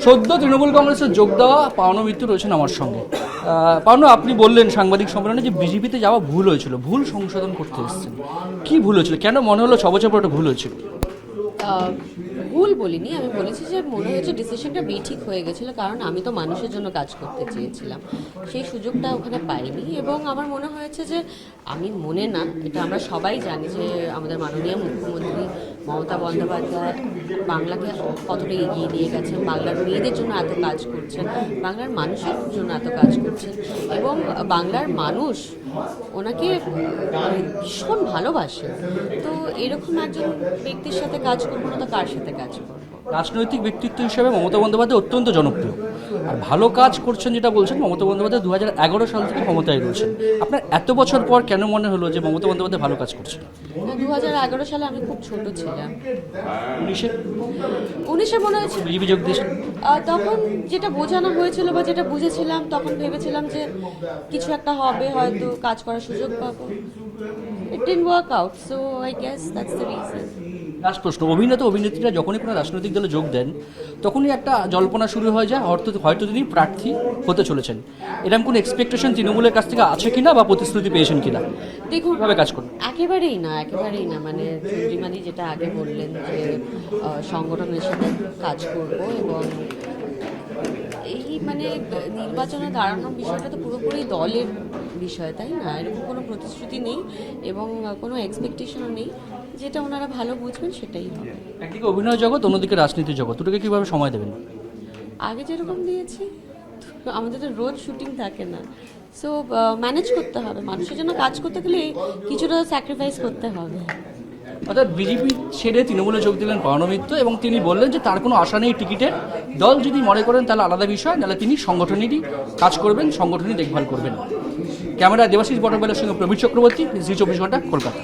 সদ্য তৃণমূল কংগ্রেসে যোগ দেওয়া পাওনা মিত্র রয়েছেন আমার সঙ্গে। পাওনা, আপনি বললেন সাংবাদিক সম্মেলনে যে বিজেপিতে যাওয়া ভুল হয়েছিল, ভুল সংশোধন করতে এসেছেন। কি ভুল হয়েছিল, কেন মনে হলো 6 বছর পর একটা ভুল হয়েছিল? ভুল বলিনি, আমি বলেছি যে মনে হয়েছে ডিসিশনটা বেঠিক হয়ে গেছিলো, কারণ আমি তো মানুষের জন্য কাজ করতে চেয়েছিলাম, সেই সুযোগটা ওখানে পাইনি। এবং আমার মনে হয়েছে যে আমি মনে না, এটা আমরা সবাই জানি যে আমাদের মাননীয় মুখ্যমন্ত্রী মমতা বন্দ্যোপাধ্যায় বাংলাকে কতটা এগিয়ে নিয়ে গেছেন, বাংলার মেয়েদের জন্য এত কাজ করছেন, বাংলার মানুষের জন্য এত কাজ করছেন, এবং বাংলার মানুষ ওনাকে ভীষণ ভালোবাসে। তো এরকম একজন ব্যক্তির সাথে কাজ করবো না তো কার সাথে কাজ করবো? রাজনৈতিক ব্যক্তিত্ব হিসেবে মমতা বন্দ্যোপাধ্যায় অত্যন্ত জনপ্রিয়, আর ভালো কাজ করছেন যেটা বলছেন। মমতা বন্দ্যোপাধ্যায় 2011 সাল থেকে ক্ষমতায় রয়েছেন। আপনার এত বছর পর কেন মনে হলো যে মমতা বন্দ্যোপাধ্যায় ভালো কাজ করছেন? 2011 সালে আমি খুব ছোট ছিলাম। 19-এ মনে হয়েছে বিজেপি যোগ দিয়েছেন। তখন যেটা বোঝানো হয়েছিল বা যেটা বুঝেছিলাম, তখন ভেবেছিলাম যে কিছু একটা হবে, হয়তো কাজ করার সুযোগ পাবো। It didn't work out, so I guess that's the reason. Last প্রশ্ন, অভিনেতা অভিনেত্রীরা যখনই কোনো রাজনৈতিক দলে যোগ দেন তখনই একটা জল্পনা শুরু হয়ে যায়, হয়তো তিনি প্রার্থী হতে চলেছেন। এরকম কোনো এক্সপেকটেশন তৃণমূলের কাছ থেকে আছে কিনা বা প্রতিশ্রুতি পেয়েছেন কিনা? দেখুন, কিভাবে কাজ করবেন? একেবারেই না, মানে চন্দ্রিমাদি যেটা আগে বললেন যে সংগঠনের সাথে কাজ করব, এবং এই মানে নির্বাচনে দাঁড়ানোর বিষয়টা তো পুরোপুরি দলের বিষয়, তাই না? এরকম কোনো প্রতিশ্রুতি নেই এবং কোনো এক্সপেকটেশনও নেই, যেটা ওনারা ভালো বুঝবেন সেটাই হবে। একদিকে অভিনয় জগৎ, অন্যদিকে রাজনীতি জগৎ, দুটোকে কীভাবে সময় দেবেন? আগে যেরকম দিয়েছি, আমাদের তো রোজ শুটিং থাকে না, সো ম্যানেজ করতে হবে। মানুষের জন্য কাজ করতে গেলে কিছুটা স্যাক্রিফাইস করতে হবে। অর্থাৎ বিজেপি ছেড়ে তৃণমূলে যোগ দিলেন পাওনা মিত্র, এবং তিনি বললেন যে তার কোনো আশা নেই টিকিটের। দল যদি মনে করেন তাহলে আলাদা বিষয়, নাহলে তিনি সংগঠনেরই কাজ করবেন, সংগঠনই দেখভাল করবেন। ক্যামেরা দেবাশিস বটবেলার সঙ্গে প্রবীর চক্রবর্তী, জি 24 ঘন্টা, কলকাতা।